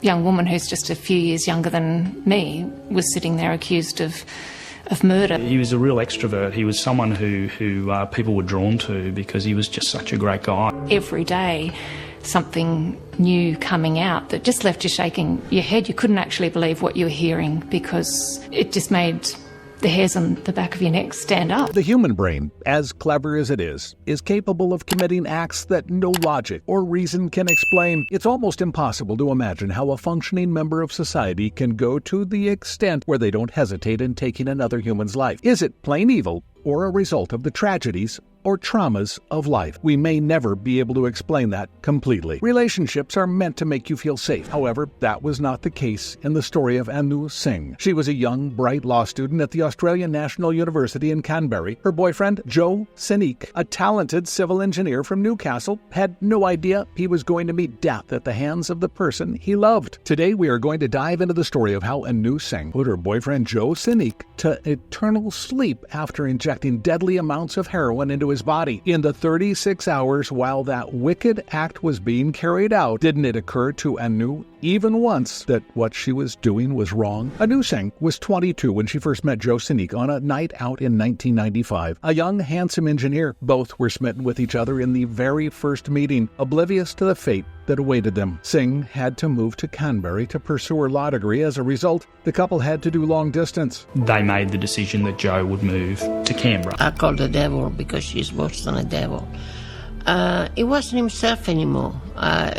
young woman who's just a few years younger than me was sitting there accused of murder. He was a real extrovert. He was someone who people were drawn to because he was just such a great guy. Every day, something new coming out that just left you shaking your head. You couldn't actually believe what you were hearing because it just made the hairs on the back of your neck stand up. The human brain, as clever as it is capable of committing acts that no logic or reason can explain. It's almost impossible to imagine how a functioning member of society can go to the extent where they don't hesitate in taking another human's life. Is it plain evil or a result of the tragedies or traumas of life? We may never be able to explain that completely. Relationships are meant to make you feel safe. However, that was not the case in the story of Anu Singh. She was a young, bright law student at the Australian National University in Canberra. Her boyfriend, Joe Cinque, a talented civil engineer from Newcastle, had no idea he was going to meet death at the hands of the person he loved. Today, we are going to dive into the story of how Anu Singh put her boyfriend Joe Cinque to eternal sleep after injecting deadly amounts of heroin into his body. In the 36 hours while that wicked act was being carried out, didn't it occur to Anu even once that what she was doing was wrong? Anu Singh was 22 when she first met Joe Cinque on a night out in 1995. A young, handsome engineer. Both were smitten with each other in the very first meeting, oblivious to the fate that awaited them. Singh had to move to Canberra to pursue her law degree. As a result, the couple had to do long distance. They made the decision that Joe would move to Canberra. I call the devil because she's worse than a devil. He wasn't himself anymore.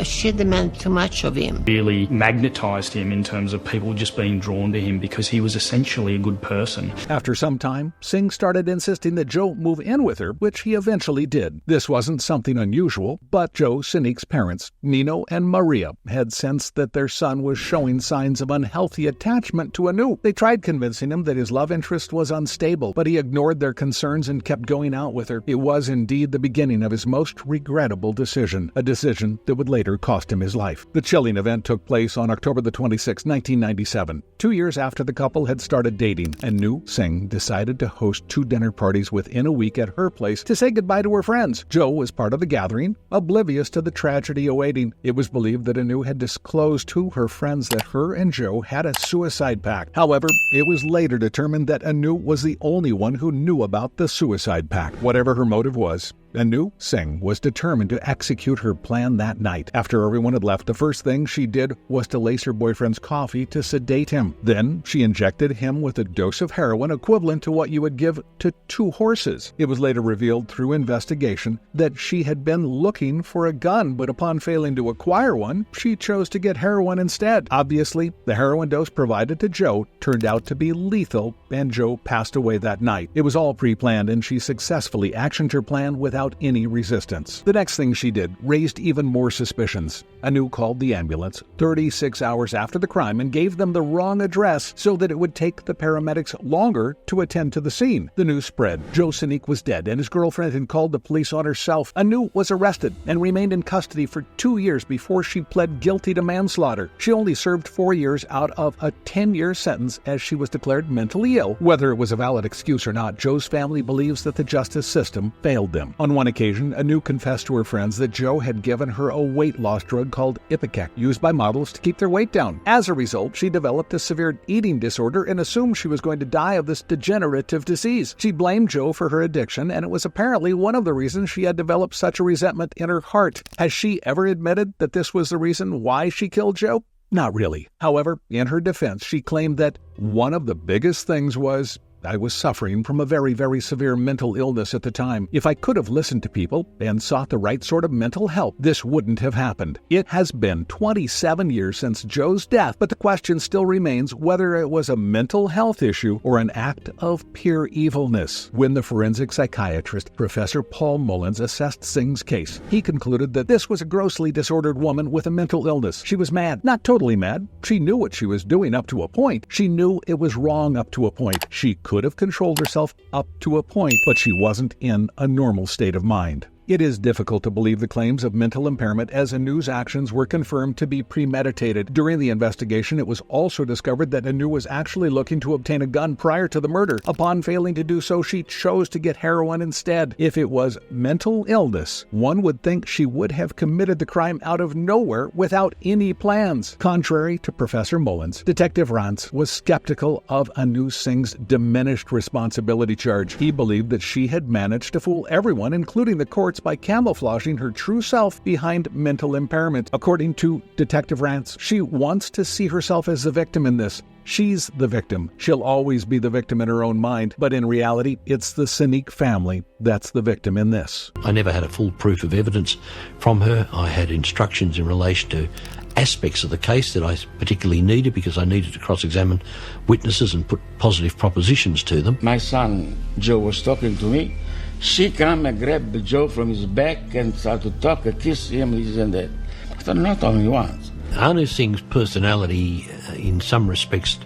She demanded too much of him. Really magnetised him in terms of people just being drawn to him because he was essentially a good person. After some time, Singh started insisting that Joe move in with her, which he eventually did. This wasn't something unusual, but Joe Cinque's parents, Nino and Maria, had sensed that their son was showing signs of unhealthy attachment to Anu. They tried convincing him that his love interest was unstable, but he ignored their concerns and kept going out with her. It was indeed the beginning of his most regrettable decision, a decision that would later cost him his life. The chilling event took place on October the 26th, 1997. 2 years after the couple had started dating, Anu Singh decided to host 2 dinner parties within a week at her place to say goodbye to her friends. Joe was part of the gathering, oblivious to the tragedy awaiting. It was believed that Anu had disclosed to her friends that her and Joe had a suicide pact. However, it was later determined that Anu was the only one who knew about the suicide pact. Whatever her motive was, Anu Singh was determined to execute her plan that night. After everyone had left, the first thing she did was to lace her boyfriend's coffee to sedate him. Then she injected him with a dose of heroin equivalent to what you would give to 2 horses. It was later revealed through investigation that she had been looking for a gun, but upon failing to acquire one, she chose to get heroin instead. Obviously, the heroin dose provided to Joe turned out to be lethal, and Joe passed away that night. It was all pre-planned, and she successfully actioned her plan without any resistance. The next thing she did raised even more suspicions. Anu called the ambulance 36 hours after the crime and gave them the wrong address so that it would take the paramedics longer to attend to the scene. The news spread. Joe Cinque was dead and his girlfriend had called the police on herself. Anu was arrested and remained in custody for 2 years before she pled guilty to manslaughter. She only served 4 years out of a 10-year sentence as she was declared mentally ill. Whether it was a valid excuse or not, Joe's family believes that the justice system failed them. On one occasion, Anu confessed to her friends that Joe had given her a weight loss drug called Ipecac, used by models to keep their weight down. As a result, she developed a severe eating disorder and assumed she was going to die of this degenerative disease. She blamed Joe for her addiction, and it was apparently one of the reasons she had developed such a resentment in her heart. Has she ever admitted that this was the reason why she killed Joe? Not really. However, in her defense, she claimed that one of the biggest things was, I was suffering from a very, very severe mental illness at the time. If I could have listened to people and sought the right sort of mental help, this wouldn't have happened. It has been 27 years since Joe's death, but the question still remains whether it was a mental health issue or an act of pure evilness. When the forensic psychiatrist, Professor Paul Mullins, assessed Singh's case, he concluded that this was a grossly disordered woman with a mental illness. She was mad. Not totally mad. She knew what she was doing up to a point. She knew it was wrong up to a point. She could have controlled herself up to a point, but she wasn't in a normal state of mind. It is difficult to believe the claims of mental impairment, as Anu's actions were confirmed to be premeditated. During the investigation, it was also discovered that Anu was actually looking to obtain a gun prior to the murder. Upon failing to do so, she chose to get heroin instead. If it was mental illness, one would think she would have committed the crime out of nowhere without any plans. Contrary to Professor Mullins, Detective Rance was skeptical of Anu Singh's diminished responsibility charge. He believed that she had managed to fool everyone, including the courts, by camouflaging her true self behind mental impairment. According to Detective Rance, she wants to see herself as the victim in this. She's the victim. She'll always be the victim in her own mind, but in reality, it's the Cinque family that's the victim in this. I never had a full proof of evidence from her. I had instructions in relation to aspects of the case that I particularly needed, because I needed to cross-examine witnesses and put positive propositions to them. My son, Joe, was talking to me. She came and grabbed Joe from his back and started to talk, kiss him, this and that. I thought, not only once. Anu Singh's personality, in some respects,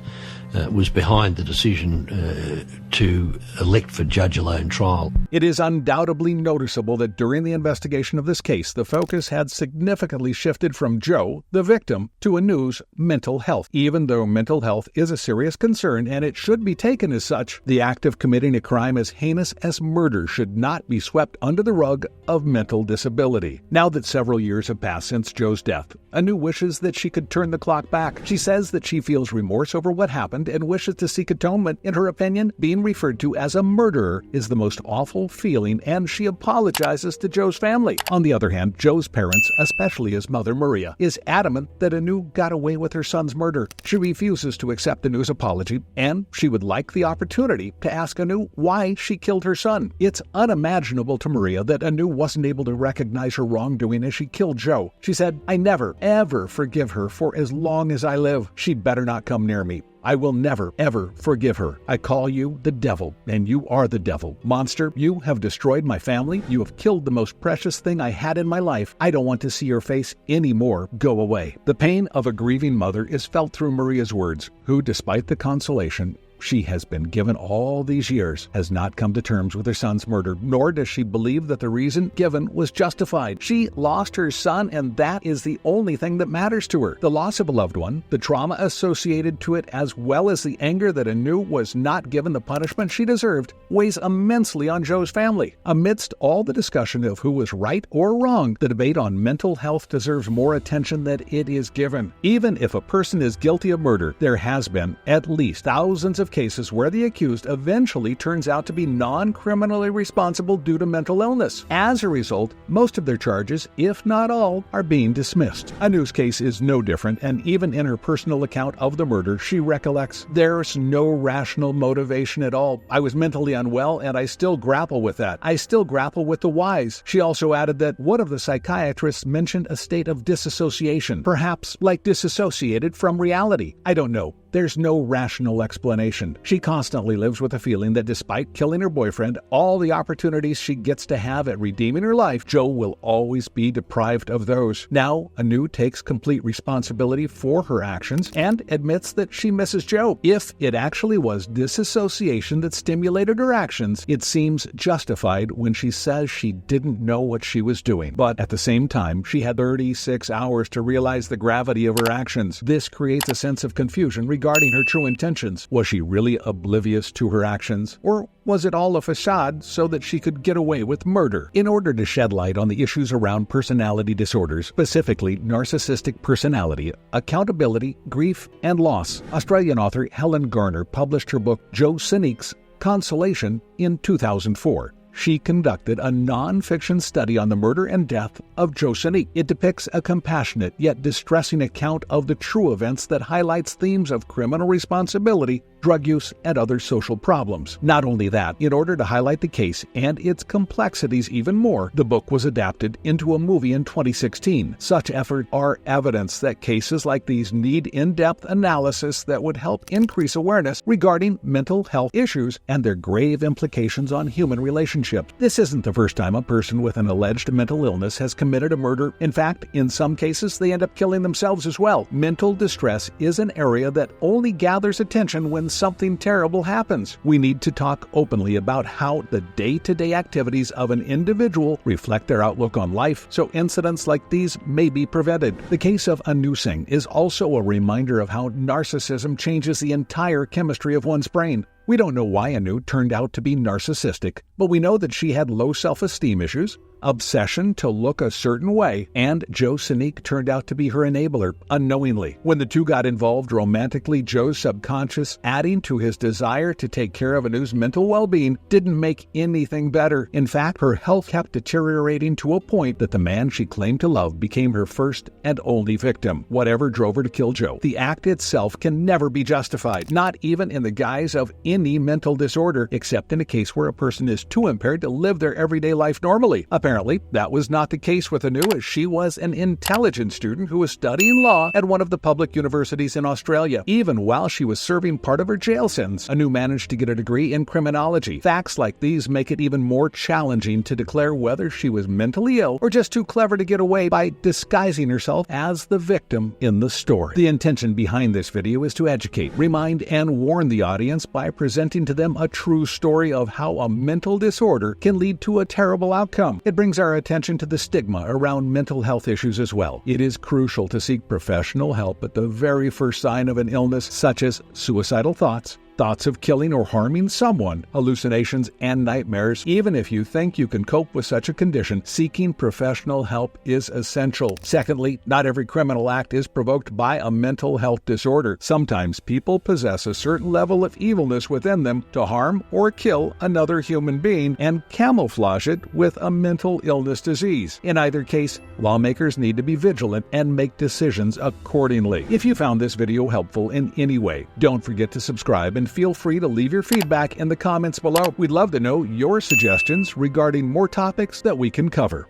was behind the decision to elect for judge-alone trial. It is undoubtedly noticeable that during the investigation of this case, the focus had significantly shifted from Joe, the victim, to Anu's mental health. Even though mental health is a serious concern and it should be taken as such, the act of committing a crime as heinous as murder should not be swept under the rug of mental disability. Now that several years have passed since Joe's death, Anu wishes that she could turn the clock back. She says that she feels remorse over what happened and wishes to seek atonement. In her opinion, being referred to as a murderer is the most awful feeling, and she apologizes to Joe's family. On the other hand, Joe's parents, especially his mother Maria, is adamant that Anu got away with her son's murder. She refuses to accept Anu's apology, and she would like the opportunity to ask Anu why she killed her son. It's unimaginable to Maria that Anu wasn't able to recognize her wrongdoing as she killed Joe. She said, "I never, ever forgive her for as long as I live. She'd better not come near me. I will never, ever forgive her. I call you the devil, and you are the devil. Monster, you have destroyed my family. You have killed the most precious thing I had in my life. I don't want to see your face anymore. Go away." The pain of a grieving mother is felt through Maria's words, who, despite the consolation she has been given all these years, has not come to terms with her son's murder, nor does she believe that the reason given was justified. She lost her son, and that is the only thing that matters to her. The loss of a loved one, the trauma associated to it, as well as the anger that Anu was not given the punishment she deserved, weighs immensely on Joe's family. Amidst all the discussion of who was right or wrong, the debate on mental health deserves more attention than it is given. Even if a person is guilty of murder, there has been at least thousands of cases where the accused eventually turns out to be non-criminally responsible due to mental illness. As a result, most of their charges, if not all, are being dismissed. Anu's case is no different, and even in her personal account of the murder, she recollects, "There's no rational motivation at all. I was mentally unwell, and I still grapple with that. I still grapple with the whys." She also added that one of the psychiatrists mentioned a state of disassociation, perhaps like disassociated from reality. I don't know. There's no rational explanation. She constantly lives with a feeling that despite killing her boyfriend, all the opportunities she gets to have at redeeming her life, Joe will always be deprived of those. Now, Anu takes complete responsibility for her actions and admits that she misses Joe. If it actually was disassociation that stimulated her actions, it seems justified when she says she didn't know what she was doing. But at the same time, she had 36 hours to realize the gravity of her actions. This creates a sense of confusion regarding her true intentions. Was she really oblivious to her actions? Or was it all a facade so that she could get away with murder? In order to shed light on the issues around personality disorders, specifically narcissistic personality, accountability, grief, and loss, Australian author Helen Garner published her book Joe Cinque's Consolation in 2004. She conducted a non-fiction study on the murder and death of Joe Cinque. It depicts a compassionate yet distressing account of the true events that highlights themes of criminal responsibility, drug use, and other social problems. Not only that, in order to highlight the case and its complexities even more, the book was adapted into a movie in 2016. Such efforts are evidence that cases like these need in-depth analysis that would help increase awareness regarding mental health issues and their grave implications on human relationships. This isn't the first time a person with an alleged mental illness has committed a murder. In fact, in some cases, they end up killing themselves as well. Mental distress is an area that only gathers attention when something terrible happens. We need to talk openly about how the day-to-day activities of an individual reflect their outlook on life, so incidents like these may be prevented. The case of Anu Singh is also a reminder of how narcissism changes the entire chemistry of one's brain. We don't know why Anu turned out to be narcissistic, but we know that she had low self-esteem issues, obsession to look a certain way, and Joe Cinque turned out to be her enabler unknowingly. When the two got involved romantically, Joe's subconscious, adding to his desire to take care of Anu's mental well-being, didn't make anything better. In fact, her health kept deteriorating to a point that the man she claimed to love became her first and only victim. Whatever drove her to kill Joe, the act itself can never be justified, not even in the guise of any mental disorder, except in a case where a person is too impaired to live their everyday life normally. Apparently, that was not the case with Anu, as she was an intelligent student who was studying law at one of the public universities in Australia. Even while she was serving part of her jail sentence, Anu managed to get a degree in criminology. Facts like these make it even more challenging to declare whether she was mentally ill or just too clever to get away by disguising herself as the victim in the story. The intention behind this video is to educate, remind, and warn the audience by presenting to them a true story of how a mental disorder can lead to a terrible outcome. It brings our attention to the stigma around mental health issues as well. It is crucial to seek professional help at the very first sign of an illness, such as suicidal thoughts of killing or harming someone, hallucinations, and nightmares. Even if you think you can cope with such a condition, seeking professional help is essential. Secondly, not every criminal act is provoked by a mental health disorder. Sometimes people possess a certain level of evilness within them to harm or kill another human being and camouflage it with a mental illness disease. In either case, lawmakers need to be vigilant and make decisions accordingly. If you found this video helpful in any way, don't forget to subscribe and feel free to leave your feedback in the comments below. We'd love to know your suggestions regarding more topics that we can cover.